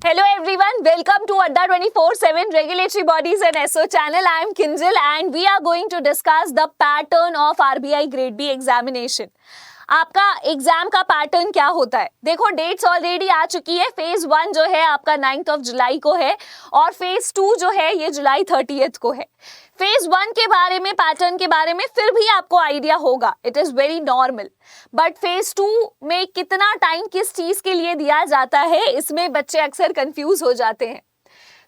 Hello everyone, welcome to Adda 24/7 Regulatory Bodies and SO channel. I am Kinjal and we are going to discuss the pattern of RBI Grade B examination. आपका exam का pattern क्या होता है? देखो dates already आ चुकी है. Phase 1 जो है आपका 9 जुलाई को है और फेज 2 जो है ये जुलाई 30 को है. फेज 1 के बारे में, पैटर्न के बारे में फिर भी आपको आइडिया होगा, it is very normal. But phase 2 में कितना टाइम किस चीज के लिए दिया जाता है, इसमें बच्चे अक्सर कंफ्यूज हो जाते हैं.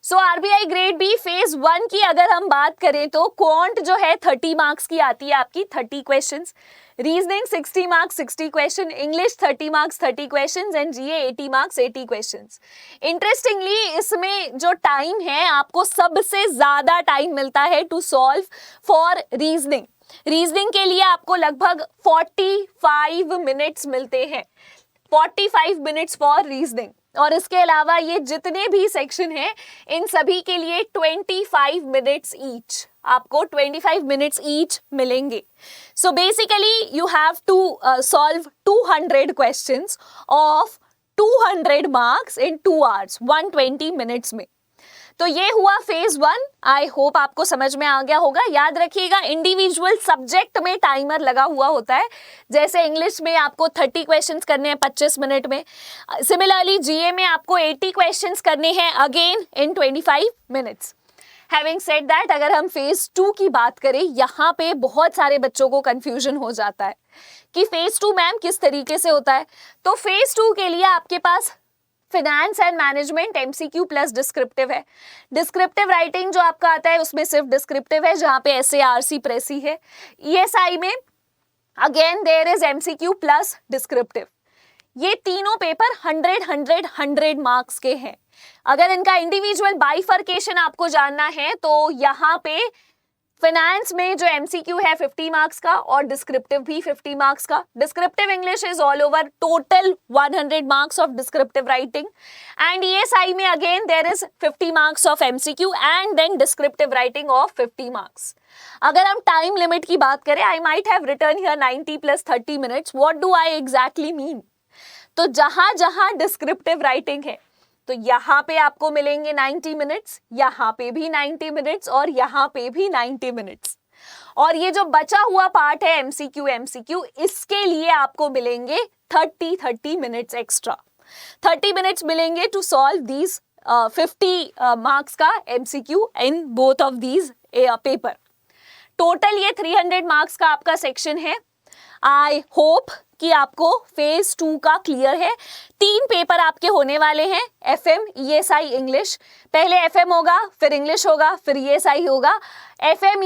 So RBI grade B phase 1 की अगर हम बात करें तो क्वांट जो है 30 मार्क्स की आती है आपकी, 30 questions. Reasoning 60 marks 60 question, English 30 marks 30 questions and GA 80 marks 80 questions. Interestingly इसमें जो टाइम है आपको सबसे ज्यादा टाइम मिलता है to solve for reasoning. Reasoning के लिए आपको लगभग 45 मिनट्स मिलते हैं, 45 मिनट्स फॉर रीजनिंग. और इसके अलावा ये जितने भी सेक्शन हैं इन सभी के लिए 25 मिनट्स ईच, आपको 25 मिनट्स ईच मिलेंगे. So basically you have to solve 200 questions of 200 marks in 2 hours 120 minutes में. तो ये हुआ फेज 1. आई होप आपको समझ में आ गया होगा. याद रखिएगा इंडिविजुअल सब्जेक्ट में टाइमर लगा हुआ होता है. जैसे इंग्लिश में आपको 30 क्वेश्चंस करने हैं 25 मिनट में, सिमिलरली जीए में आपको 80 क्वेश्चंस करने हैं again in 25 minutes. Having said that, अगर हम फेज 2 की बात करें, यहाँ पे बहुत सारे बच्चों को कंफ्यूजन हो जाता है कि फेज 2 मैम किस तरीके से होता है. तो फेज 2 के लिए आपके पास finance and management MCQ plus descriptive है. डिस्क्रिप्टिव राइटिंग जो आपका आता है उसमें सिर्फ डिस्क्रिप्टिव है, जहां पे एसएआरसी प्रेसी है. ईएसआई में again there is MCQ plus descriptive. ये तीनों पेपर 100 मार्क्स के हैं. अगर इनका इंडिविजुअल बाइफर्केशन आपको जानना है तो यहाँ पे फाइनेंस में जो एमसीक्यू है 50 मार्क्स का और डिस्क्रिप्टिव भी 50 मार्क्स का. Descriptive English is all over total 100 marks of descriptive writing. And ESI में again there is 50 marks of MCQ and then descriptive writing of 50 marks. अगर हम टाइम लिमिट की बात करें, I might have written here 90 + 30 minutes. What do I exactly mean? तो जहां जहां descriptive writing है तो यहाँ पे आपको मिलेंगे 90 मिनट्स, यहाँ पे भी 90 मिनट्स और यहाँ पे भी 90 मिनट्स. और ये जो बचा हुआ पार्ट है एमसीक्यू, इसके लिए आपको मिलेंगे 30 मिनट्स एक्स्ट्रा. 30 मिनट्स मिलेंगे टू सॉल्व दीज 50 मार्क्स का MCQ in both of these paper. Total ये 300 मार्क्स का आपका सेक्शन है. आई होप कि आपको फेज 2 का क्लियर है. 3 पेपर आपके होने वाले हैं, एफएम, ईएसआई, इंग्लिश. पहले एफएम होगा, फिर इंग्लिश होगा, फिर ईएसआई होगा. एफएम,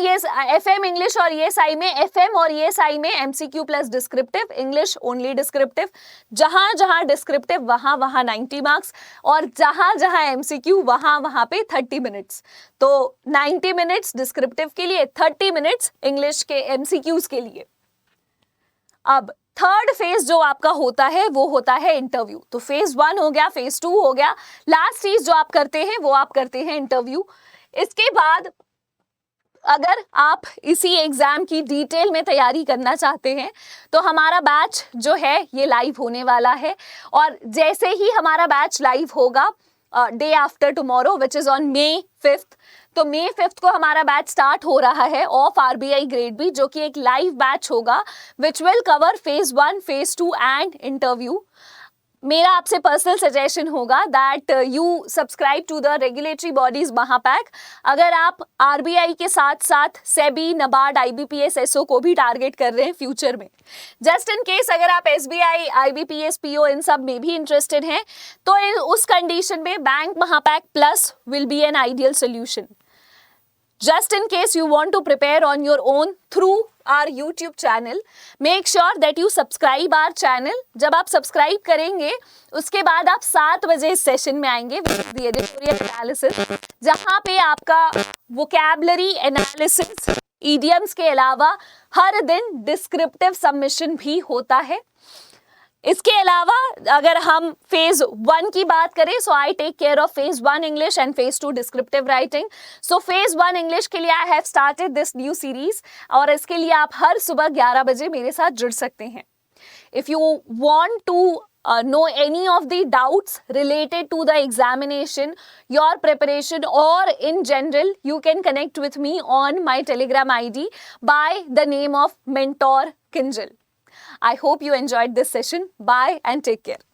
इंग्लिश और ईएसआई में, एफएम और ईएसआई में MCQ plus descriptive, English only descriptive. जहां जहां डिस्क्रिप्टिव वहां वहां 90 मार्क्स और जहां जहां एमसीक्यू वहां वहां पे 30 मिनट्स. तो 90 मिनट्स डिस्क्रिप्टिव के लिए, 30 मिनट्स इंग्लिश के एमसीक्यूज के लिए. अब थर्ड फेज जो आपका होता है वो होता है इंटरव्यू. तो फेज 1 हो गया, फेज 2 हो गया. लास्ट चीज जो आप करते हैं वो आप करते हैं इंटरव्यू. इसके बाद अगर आप इसी एग्जाम की डिटेल में तैयारी करना चाहते हैं तो हमारा बैच जो है ये लाइव होने वाला है. और जैसे ही हमारा बैच लाइव होगा day after tomorrow which is on May 5th, तो May 5th को हमारा बैच स्टार्ट हो रहा है ऑफ आरबीआई ग्रेड बी, जो कि एक लाइव बैच होगा which will cover phase 1, phase 2 and interview. मेरा आपसे पर्सनल सजेशन होगा that you subscribe to the regulatory bodies Mahapack. अगर आप आरबीआई के साथ साथ सेबी, नबार्ड, आईबीपीएस, एसओ को भी टारगेट कर रहे हैं फ्यूचर में, जस्ट इन केस अगर आप एसबीआई, आईबीपीएस, पीओ इन सब में भी इंटरेस्टेड हैं तो उस कंडीशन में bank Mahapack plus will be an ideal solution. Just in case you want to prepare on your own through our YouTube channel, make sure that you subscribe our channel. जब आप subscribe करेंगे उसके बाद आप 7 बजे इस सेशन में आएंगे with the editorial analysis, जहाँ पे आपका vocabulary analysis, idioms के अलावा हर दिन descriptive submission भी होता है. इसके अलावा अगर हम फेज 1 की बात करें, so I take care of phase 1 English and phase 2 descriptive writing. So phase 1 English के लिए I have started this new series और इसके लिए आप हर सुबह 11 बजे मेरे साथ जुड़ सकते हैं. If you want to know any of the doubts related to the examination, your preparation, or in general, you can connect with me on my Telegram ID by the name of Mentor Kinjal. I hope you enjoyed this session. Bye and take care.